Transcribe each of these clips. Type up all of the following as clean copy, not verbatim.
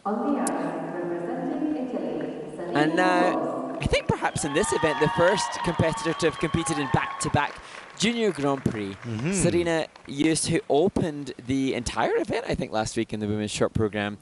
On the ice, representing Italy, And now, Sarina. I think perhaps in this event, the first competitor to have competed in back-to-back Junior Grand Prix, Sarina JOOS, who opened the entire event, I think, last week in the women's short program.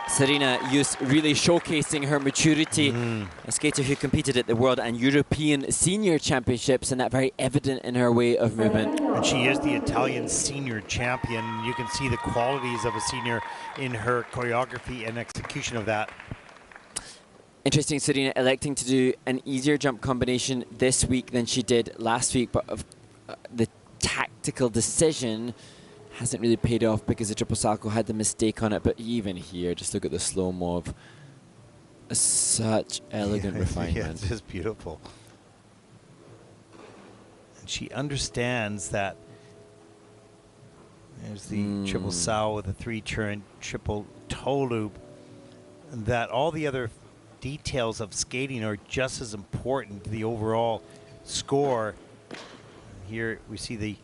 Sarina JOOS really showcasing her maturity, a skater who competed at the World and European Senior Championships, and that very evident in her way of movement. And she is the Italian senior champion. You can see the qualities of a senior in her choreography and execution of that. Interesting, Sarina electing to do an easier jump combination this week than she did last week, but the tactical decision hasn't really paid off because the triple salto had the mistake on it. But even here, just look at the slow-mo of such elegant refinement. Yeah, it's just beautiful. And she understands that. There's the triple salto with a 3-turn triple toe loop. And that all the other details of skating are just as important to the overall score. Here we see the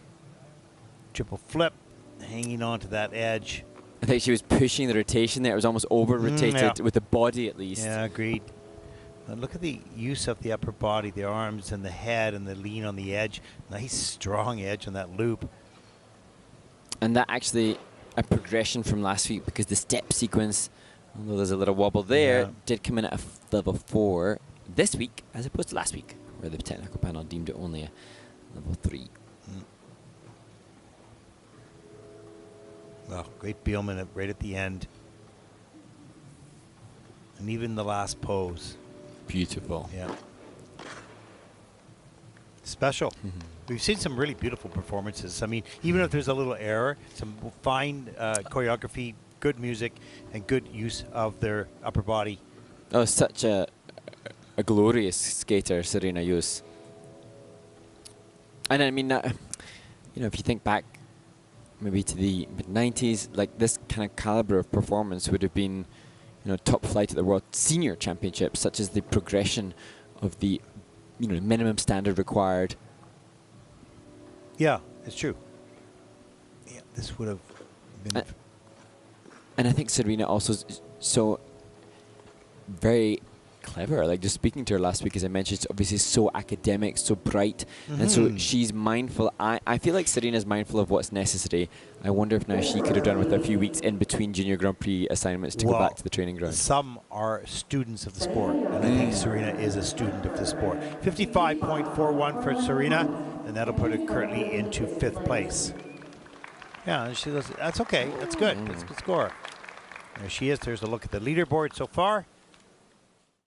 triple flip hanging onto that edge. I think she was pushing the rotation there. It was almost over-rotated with the body at least. Yeah, agreed. Look at the use of the upper body, the arms and the head and the lean on the edge. Nice strong edge on that loop. And that actually a progression from last week because the step sequence, although there's a little wobble there, did come in at a level 4 this week as opposed to last week where the technical panel deemed it only a level 3. Well, great Beelman right at the end. And even the last pose. Beautiful. Yeah. Special. We've seen some really beautiful performances. I mean, even if there's a little error, some fine choreography, good music, and good use of their upper body. Oh, such a glorious skater, Sarina JOOS. And I mean, you know, if you think back maybe to the mid-90s, like this kind of caliber of performance would have been, you know, top flight at the World Senior Championships, such as the progression of the, you know, minimum standard required. Yeah, it's true. Yeah, this would have been. And I think Sarina also is so very clever. Like, just speaking to her last week, as I mentioned, she's obviously so academic, so bright, and so she's mindful. I feel like Sarina's mindful of what's necessary. I wonder if now she could have done with a few weeks in between Junior Grand Prix assignments to go back to the training ground. Some are students of the sport, and I think Sarina is a student of the sport. 55.41 for Sarina, and that'll put her currently into 5th place. Yeah, and she does. That's okay. That's good. That's a good score. There she is. There's a look at the leaderboard so far.